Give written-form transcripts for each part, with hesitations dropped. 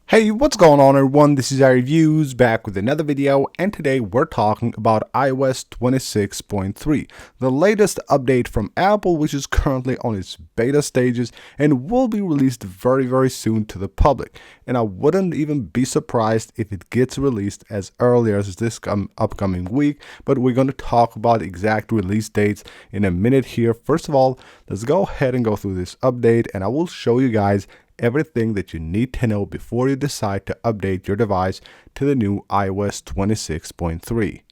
Hey, what's going on everyone? This is iReviews back with another video, and today we're talking about iOS 26.3, the latest update from Apple, which is currently on its beta stages and will be released very soon to the public. And I wouldn't even be surprised if it gets released as early as this upcoming week, but we're going to talk about exact release dates in a minute here. First of all, let's go ahead and go through this update, and I will show you guys everything that you need to know before you decide to update your device to the new iOS 26.3.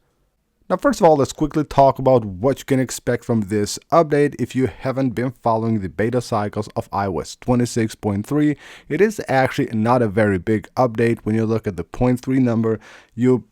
Now, first of all, let's quickly talk about what you can expect from this update. If you haven't been following the beta cycles of iOS 26.3, it is actually not a very big update. When you look at the 0.3 number, you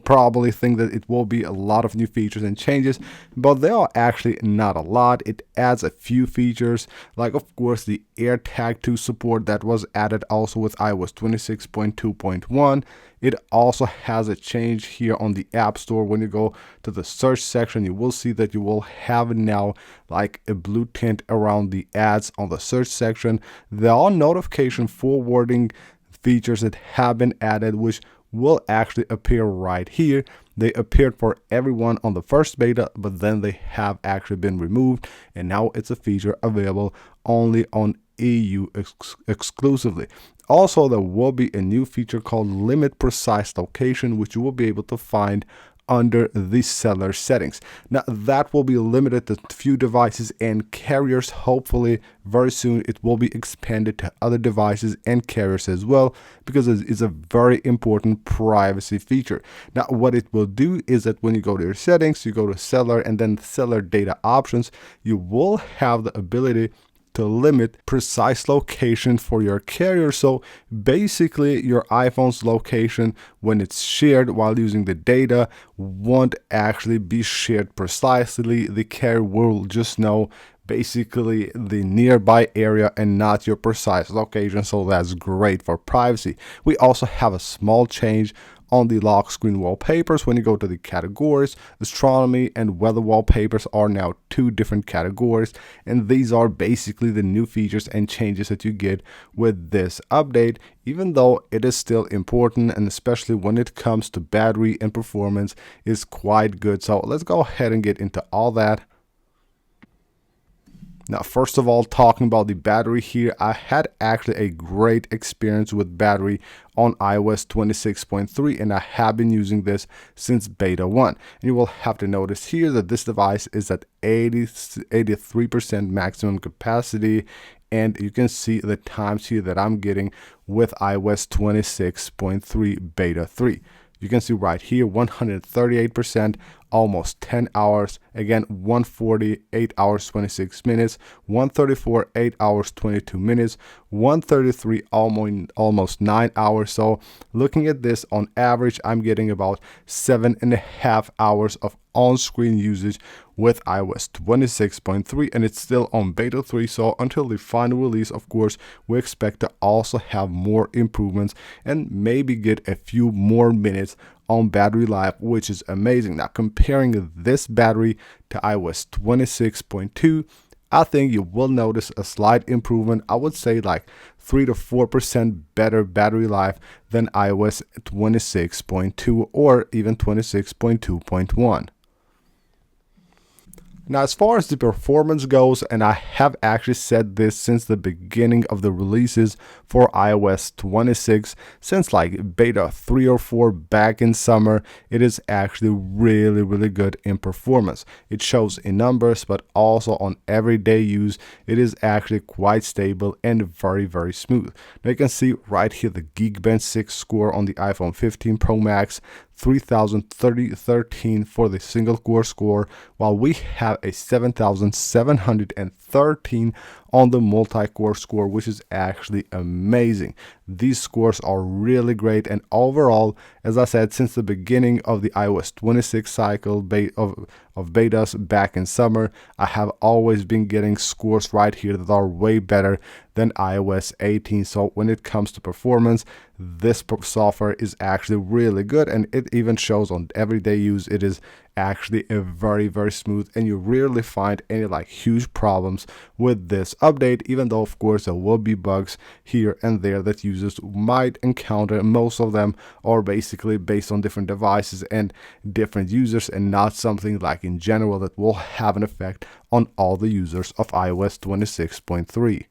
probably think that it will be a lot of new features and changes, but they are actually not a lot. It adds a few features, like of course the AirTag 2 support that was added also with iOS 26.2.1. It also has a change here on the App Store. When you go to the search section, you will see that you will have now like a blue tint around the ads on the search section. There are notification forwarding features that have been added, which will actually appear right here. They appeared for everyone on the first beta, but then they have actually been removed, and now it's a feature available only on EU exclusively. Also, there will be a new feature called Limit Precise Location, which you will be able to find under the seller settings. Now, that will be limited to few devices and carriers. Hopefully, very soon it will be expanded to other devices and carriers as well, because it is a very important privacy feature. Now, what it will do is that when you go to your settings, you go to seller and then seller data options, you will have the ability to limit precise location for your carrier. So basically your iPhone's location when it's shared while using the data won't actually be shared precisely. The carrier will just know basically the nearby area and not your precise location, so that's great for privacy. We also have a small change on the lock screen wallpapers. When you go to the categories, astronomy and weather wallpapers are now two different categories, and these are basically the new features and changes that you get with this update, even though it is still important, and especially when it comes to battery and performance is quite good. So let's go ahead and get into all that. Now, first of all, talking about the battery here, I had actually a great experience with battery on iOS 26.3, and I have been using this since beta 1. And you will have to notice here that this device is at 83% maximum capacity, and you can see the times here that I'm getting with iOS 26.3 beta 3. You can see right here 138%, almost 10 hours. Again, 140, 8 hours 26 minutes, 134, 8 hours 22 minutes, 133, almost 9 hours. So looking at this, on average, I'm getting about 7.5 hours of on-screen usage with iOS 26.3, and it's still on beta 3. So until the final release, of course, we expect to also have more improvements and maybe get a few more minutes on battery life, which is amazing. Now, comparing this battery to iOS 26.2, I think you will notice a slight improvement. I would say like 3 to 4% better battery life than iOS 26.2 or even 26.2.1. Now, as far as the performance goes, and I have actually said this since the beginning of the releases for iOS 26, since like beta 3 or 4 back in summer, it is actually really good in performance. It shows in numbers, but also on everyday use, it is actually quite stable and very smooth. Now, you can see right here the Geekbench 6 score on the iPhone 15 Pro Max, 3013 for the single core score, while we have a 7713 on the multi-core score, which is actually amazing. These scores are really great, and overall, as I said, since the beginning of the iOS 26 cycle of betas back in summer, I have always been getting scores right here that are way better than iOS 18. So when it comes to performance, this software is actually really good, and it even shows on everyday use. It is actually a very smooth, and you rarely find any like huge problems with this update, even though of course there will be bugs here and there that users might encounter. Most of them are basically based on different devices and different users, and not something like in general that will have an effect on all the users of iOS 26.3.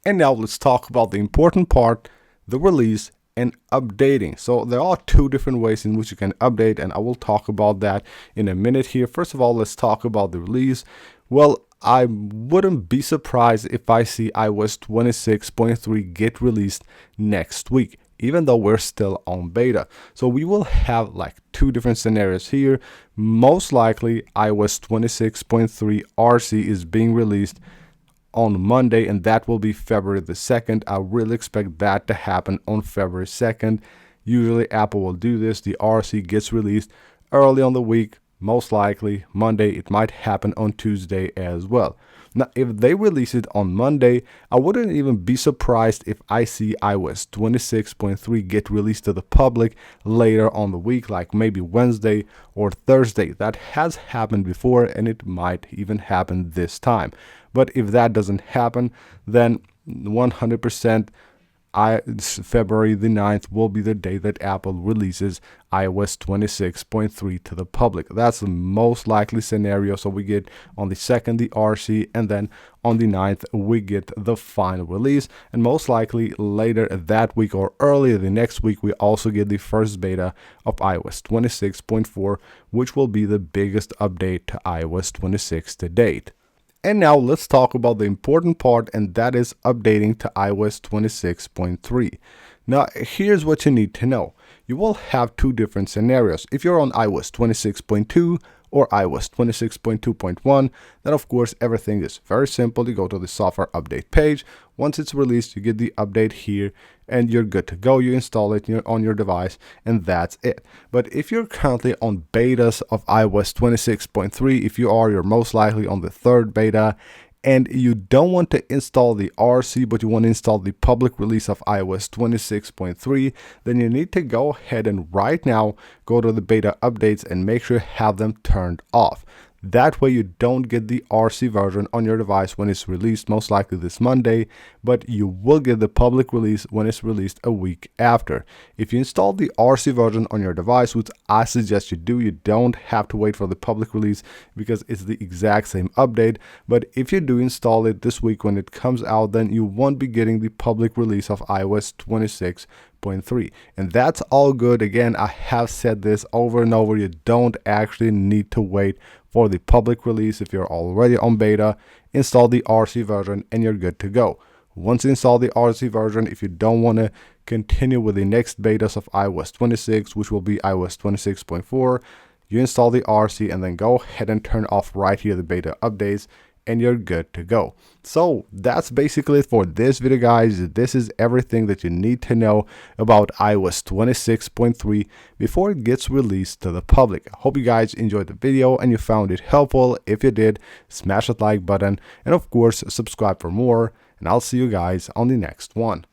And now let's talk about the important part, the release and updating. So there are two different ways in which you can update, and I will talk about that in a minute here. First of all, let's talk about the release. Well, I wouldn't be surprised if I see iOS 26.3 get released next week, even though we're still on beta. So we will have like two different scenarios here. Most likely iOS 26.3 RC is being released on Monday, and that will be February the 2nd. I really expect that to happen on February 2nd. Usually Apple will do this. The RC gets released early on the week, most likely Monday. It might happen on Tuesday as well. Now, if they release it on Monday, I wouldn't even be surprised if I see iOS 26.3 get released to the public later on the week, like maybe Wednesday or Thursday. That has happened before, and it might even happen this time. But if that doesn't happen, then 100% February the 9th will be the day that Apple releases iOS 26.3 to the public. That's the most likely scenario. So we get on the 2nd the RC, and then on the 9th we get the final release. And most likely later that week or earlier the next week, we also get the first beta of iOS 26.4, which will be the biggest update to iOS 26 to date. And now let's talk about the important part, and that is updating to iOS 26.3. Now, here's what you need to know. You will have two different scenarios. If you're on iOS 26.2 or iOS 26.2.1, then of course everything is very simple. You go to the software update page. Once it's released, you get the update here and you're good to go. You install it on your device, and that's it. But if you're currently on betas of iOS 26.3, if you're most likely on the third beta, and you don't want to install the RC, but you want to install the public release of iOS 26.3, then you need to go ahead and right now go to the beta updates and make sure you have them turned off. That way you don't get the RC version on your device when it's released, most likely this Monday, but you will get the public release when it's released a week after. If you install the RC version on your device, which I suggest you do, you don't have to wait for the public release because it's the exact same update. But if you do install it this week when it comes out, then you won't be getting the public release of iOS 26.3. And that's all good. Again, I have said this over and over. You don't actually need to wait for the public release. If you're already on beta, install the RC version and you're good to go. Once you install the RC version, if you don't want to continue with the next betas of iOS 26, which will be iOS 26.4, you install the RC and then go ahead and turn off right here the beta updates, and you're good to go. So that's basically it for this video, guys. This is everything that you need to know about iOS 26.3 before it gets released to the public. I hope you guys enjoyed the video and you found it helpful. If you did, smash that like button and of course subscribe for more, and I'll see you guys on the next one.